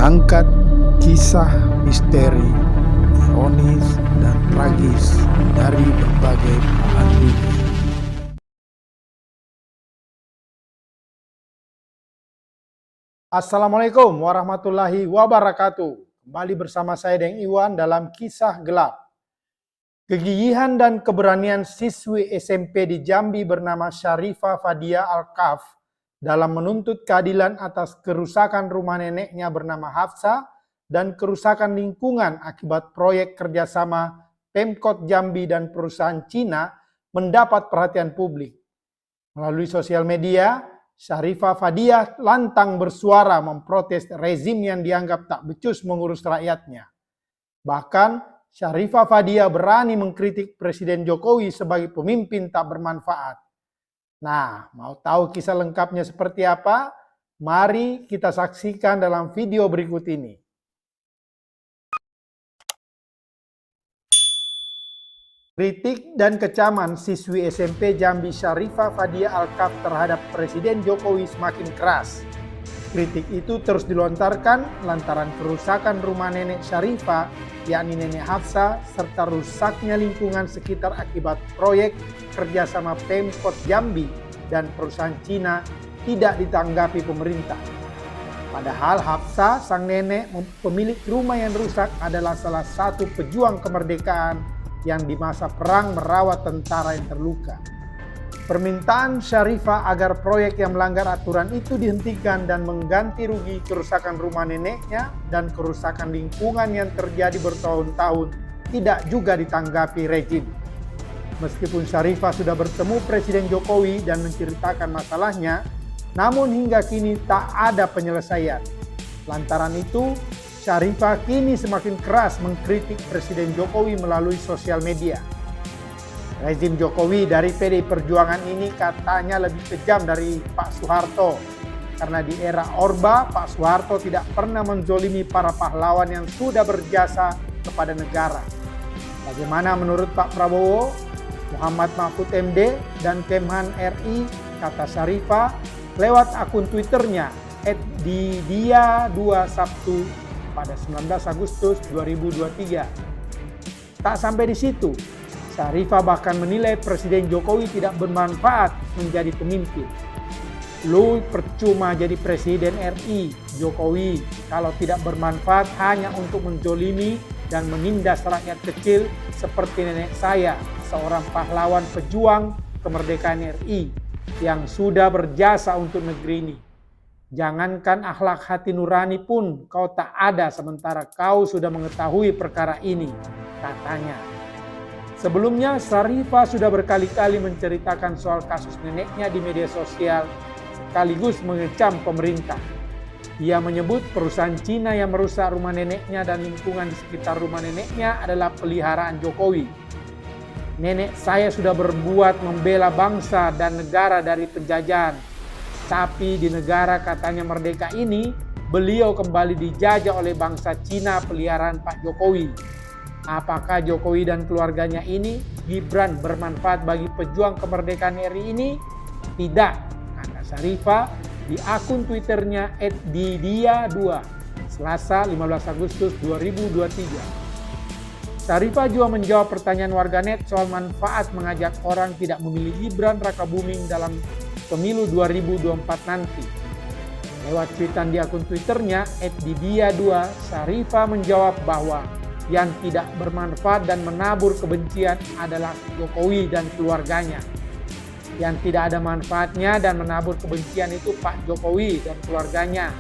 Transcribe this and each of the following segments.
mengangkat kisah misteri, ironis, dan tragis dari berbagai belahan dunia. Assalamualaikum warahmatullahi wabarakatuh. Kembali bersama saya Deng Iwan dalam Kisah Gelap. Kegigihan dan keberanian siswi SMP di Jambi bernama Syarifah Fadia Al-Kaf dalam menuntut keadilan atas kerusakan rumah neneknya bernama Hafsa dan kerusakan lingkungan akibat proyek kerjasama Pemkot Jambi dan perusahaan Cina mendapat perhatian publik. Melalui sosial media, Syarifah Fadia lantang bersuara memprotes rezim yang dianggap tak becus mengurus rakyatnya. Bahkan, Syarifah Fadia berani mengkritik Presiden Jokowi sebagai pemimpin tak bermanfaat. Nah, mau tahu kisah lengkapnya seperti apa? Mari kita saksikan dalam video berikut ini. Kritik dan kecaman siswi SMP Jambi Syarifah Fadia Al-Kaf terhadap Presiden Jokowi semakin keras. Kritik itu terus dilontarkan lantaran kerusakan rumah nenek Syarifah, yakni nenek Hafsa, serta rusaknya lingkungan sekitar akibat proyek kerjasama Pemkot Jambi dan perusahaan Cina tidak ditanggapi pemerintah. Padahal Hafsa, sang nenek pemilik rumah yang rusak, adalah salah satu pejuang kemerdekaan yang di masa perang merawat tentara yang terluka. Permintaan Syarifah agar proyek yang melanggar aturan itu dihentikan dan mengganti rugi kerusakan rumah neneknya dan kerusakan lingkungan yang terjadi bertahun-tahun tidak juga ditanggapi rezim. Meskipun Syarifah sudah bertemu Presiden Jokowi dan menceritakan masalahnya, namun hingga kini tak ada penyelesaian. Lantaran itu, Syarifah kini semakin keras mengkritik Presiden Jokowi melalui sosial media. Rezim Jokowi dari PDI Perjuangan ini katanya lebih kejam dari Pak Soeharto. Karena di era Orba, Pak Soeharto tidak pernah menzolimi para pahlawan yang sudah berjasa kepada negara. Bagaimana menurut Pak Prabowo, Muhammad Mahfud MD, dan Kemhan RI, kata Syarifah lewat akun Twitternya @didia2sabtu pada 19 Agustus 2023. Tak sampai di situ, Syarifah bahkan menilai Presiden Jokowi tidak bermanfaat menjadi pemimpin. Lu percuma jadi Presiden RI, Jokowi, kalau tidak bermanfaat hanya untuk menzolimi dan menindas rakyat kecil seperti nenek saya, seorang pahlawan pejuang kemerdekaan RI yang sudah berjasa untuk negeri ini. Jangankan akhlak hati nurani pun kau tak ada sementara kau sudah mengetahui perkara ini, katanya. Sebelumnya, Syarifah sudah berkali-kali menceritakan soal kasus neneknya di media sosial sekaligus mengecam pemerintah. Ia menyebut perusahaan Cina yang merusak rumah neneknya dan lingkungan di sekitar rumah neneknya adalah peliharaan Jokowi. Nenek saya sudah berbuat membela bangsa dan negara dari penjajahan. Tapi di negara katanya merdeka ini, beliau kembali dijajah oleh bangsa Cina peliharaan Pak Jokowi. Apakah Jokowi dan keluarganya ini, Gibran, bermanfaat bagi pejuang kemerdekaan RI ini? Tidak, kata Syarifah di akun Twitternya @didia2, Selasa 15 Agustus 2023. Syarifah juga menjawab pertanyaan warganet soal manfaat mengajak orang tidak memilih Gibran Rakabuming dalam pemilu 2024 nanti. Lewat tweetan di akun Twitternya @didia2, Syarifah menjawab bahwa yang tidak bermanfaat dan menabur kebencian adalah Jokowi dan keluarganya. Yang tidak ada manfaatnya dan menabur kebencian itu Pak Jokowi dan keluarganya.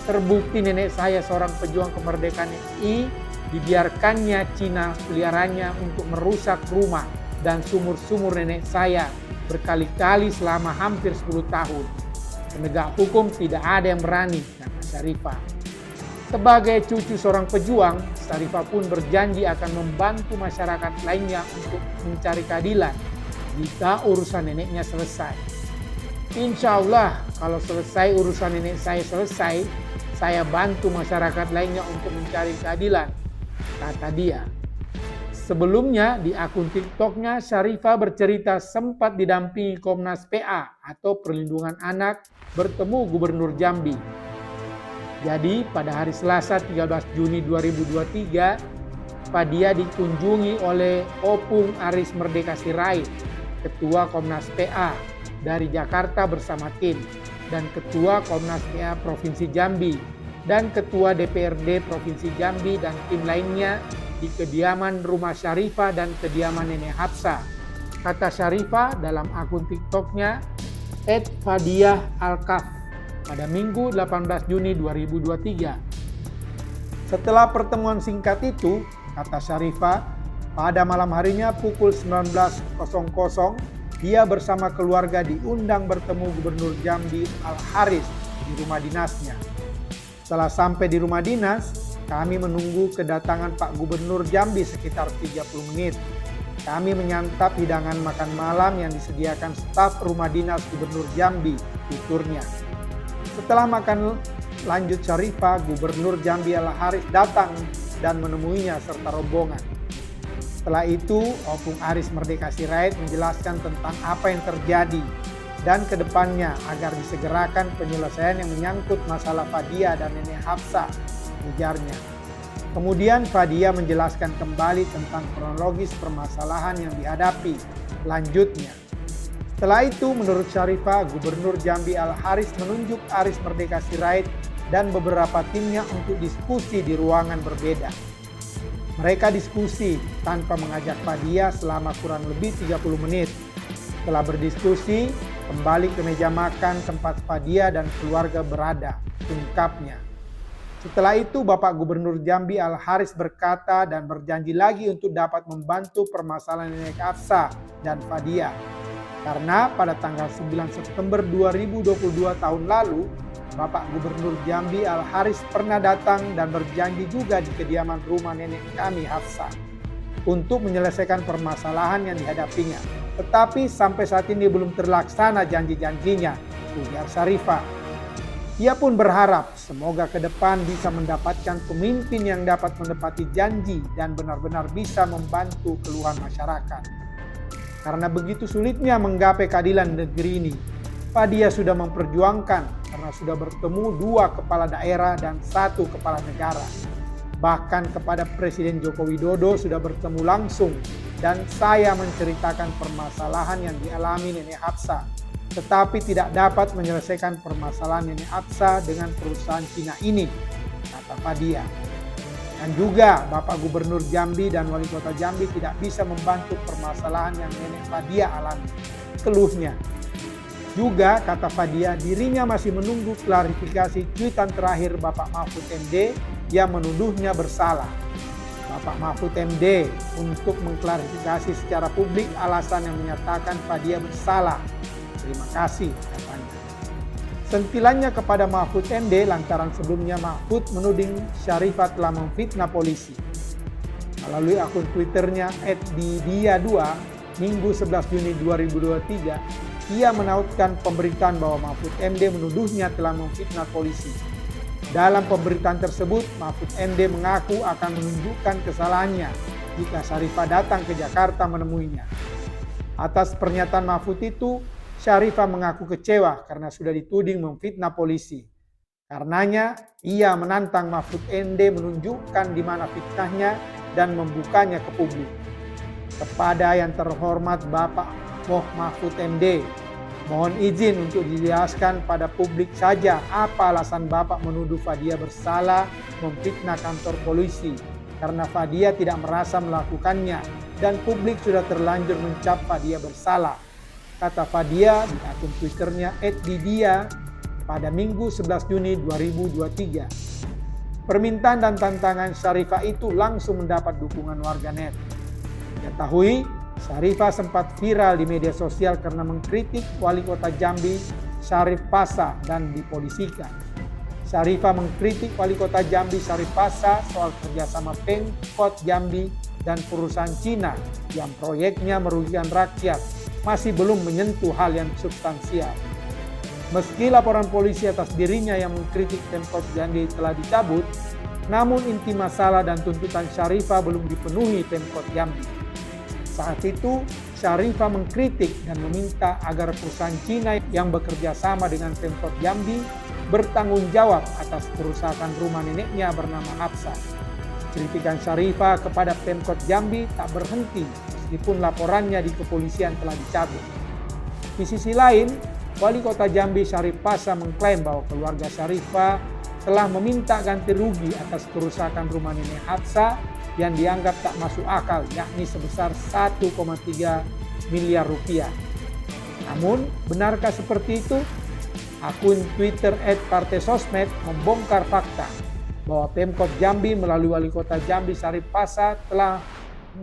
Terbukti nenek saya seorang pejuang kemerdekaan RI, dibiarkannya Cina peliharaannya untuk merusak rumah dan sumur-sumur nenek saya berkali-kali selama hampir 10 tahun. Penegak hukum tidak ada yang berani, kata Syarifah. Sebagai cucu seorang pejuang, Syarifah pun berjanji akan membantu masyarakat lainnya untuk mencari keadilan jika urusan neneknya selesai. Insya Allah, kalau selesai urusan nenek saya selesai, saya bantu masyarakat lainnya untuk mencari keadilan, kata dia. Sebelumnya di akun TikToknya, Syarifah bercerita sempat didampingi Komnas PA atau Perlindungan Anak bertemu Gubernur Jambi. Jadi pada hari Selasa 13 Juni 2023, Fadia dikunjungi oleh Opung Aris Merdeka Sirait, Ketua Komnas PA dari Jakarta bersama tim, dan Ketua Komnas PA Provinsi Jambi, dan Ketua DPRD Provinsi Jambi dan tim lainnya di kediaman rumah Syarifah dan kediaman Nenek Hapsah. Kata Syarifah dalam akun TikToknya @fadiah_alkaf pada Minggu 18 Juni 2023. Setelah pertemuan singkat itu, kata Syarifah, pada malam harinya pukul 19.00 dia bersama keluarga diundang bertemu Gubernur Jambi Al-Haris di rumah dinasnya. Setelah sampai di rumah dinas, kami menunggu kedatangan Pak Gubernur Jambi sekitar 30 menit. Kami menyantap hidangan makan malam yang disediakan staf rumah dinas Gubernur Jambi, tuturnya. Setelah makan lanjut Syarifah, Gubernur Jambi Al-Haris datang dan menemuinya serta rombongan. Setelah itu, Opung Aris Merdeka Sirait menjelaskan tentang apa yang terjadi dan ke depannya agar disegerakan penyelesaian yang menyangkut masalah Fadia dan Nenek Hapsah, ujarnya. Kemudian Fadia menjelaskan kembali tentang kronologis permasalahan yang dihadapi, lanjutnya. Setelah itu, menurut Syarifah, Gubernur Jambi Al-Haris menunjuk Aris Merdeka Sirait dan beberapa timnya untuk diskusi di ruangan berbeda. Mereka diskusi tanpa mengajak Fadia selama kurang lebih 30 menit. Setelah berdiskusi, kembali ke meja makan tempat Fadia dan keluarga berada, ungkapnya. Setelah itu, Bapak Gubernur Jambi Al-Haris berkata dan berjanji lagi untuk dapat membantu permasalahan Nenek Hapsah dan Fadia. Karena pada tanggal 9 September 2022 tahun lalu, Bapak Gubernur Jambi Al-Haris pernah datang dan berjanji juga di kediaman rumah nenek kami Hapsah untuk menyelesaikan permasalahan yang dihadapinya. Tetapi sampai saat ini belum terlaksana janji-janjinya, ujar Syarifah. Ia pun berharap semoga ke depan bisa mendapatkan pemimpin yang dapat menepati janji dan benar-benar bisa membantu keluhan masyarakat. Karena begitu sulitnya menggapai keadilan negeri ini, Fadia sudah memperjuangkan karena sudah bertemu 2 kepala daerah dan 1 kepala negara. Bahkan kepada Presiden Joko Widodo sudah bertemu langsung dan saya menceritakan permasalahan yang dialami Nenek Hapsah, tetapi tidak dapat menyelesaikan permasalahan Nenek Hapsah dengan perusahaan Cina ini, kata Fadia. Dan juga Bapak Gubernur Jambi dan Wali Kota Jambi tidak bisa membantu permasalahan yang Nenek Fadia alami, keluhnya. Juga kata Fadia, dirinya masih menunggu klarifikasi cuitan terakhir Bapak Mahfud MD yang menuduhnya bersalah. Bapak Mahfud MD untuk mengklarifikasi secara publik alasan yang menyatakan Fadia bersalah. Terima kasih, katanya. Sentilannya kepada Mahfud MD lantaran sebelumnya Mahfud menuding Syarifah telah memfitnah polisi. Melalui akun Twitternya @didia2, Minggu 11 Juni 2023, ia menautkan pemberitaan bahwa Mahfud MD menuduhnya telah memfitnah polisi. Dalam pemberitaan tersebut, Mahfud MD mengaku akan menunjukkan kesalahannya jika Syarifah datang ke Jakarta menemuinya. Atas pernyataan Mahfud itu, Syarifah mengaku kecewa karena sudah dituding memfitnah polisi. Karenanya, ia menantang Mahfud MD menunjukkan di mana fitnahnya dan membukanya ke publik. Kepada yang terhormat Bapak Mahfud MD, mohon izin untuk dijelaskan pada publik saja apa alasan Bapak menuduh Fadia bersalah memfitnah kantor polisi, karena Fadia tidak merasa melakukannya dan publik sudah terlanjur mencap Fadia bersalah, kata Fadia di akun Twitternya @didia pada Minggu 11 Juni 2023. Permintaan dan tantangan Syarifah itu langsung mendapat dukungan warganet. Diketahui, Syarifah sempat viral di media sosial karena mengkritik Wali Kota Jambi, Syarif Pasha, dan dipolisikan. Syarifah mengkritik Wali Kota Jambi, Syarif Pasha, soal kerjasama Pemkot Jambi dan perusahaan Cina yang proyeknya merugikan rakyat, masih belum menyentuh hal yang substansial. Meski laporan polisi atas dirinya yang mengkritik Pemkot Jambi telah dicabut, namun inti masalah dan tuntutan Syarifah belum dipenuhi Pemkot Jambi. Saat itu, Syarifah mengkritik dan meminta agar perusahaan Cina yang bekerja sama dengan Pemkot Jambi bertanggung jawab atas kerusakan rumah neneknya bernama Hafsah. Kritikan Syarifah kepada Pemkot Jambi tak berhenti meskipun laporannya di kepolisian telah dicabut. Di sisi lain, Wali Kota Jambi Syarif Pasha mengklaim bahwa keluarga Syarifah telah meminta ganti rugi atas kerusakan rumah nenek Hafsah yang dianggap tak masuk akal, yakni sebesar 1,3 miliar rupiah. Namun, benarkah seperti itu? Akun Twitter @partaisosmed membongkar fakta bahwa Pemkot Jambi melalui Wali Kota Jambi Syarif Pasha telah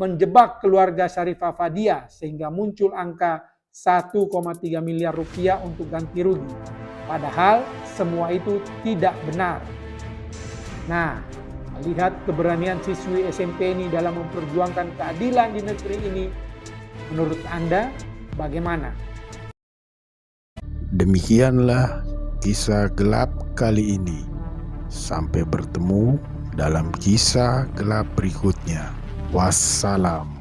menjebak keluarga Syarifah Fadia sehingga muncul angka 1,3 miliar rupiah untuk ganti rugi. Padahal semua itu tidak benar. Nah, melihat keberanian siswi SMP ini dalam memperjuangkan keadilan di negeri ini, menurut Anda bagaimana? Demikianlah kisah gelap kali ini. Sampai bertemu dalam kisah gelap berikutnya. Wassalam.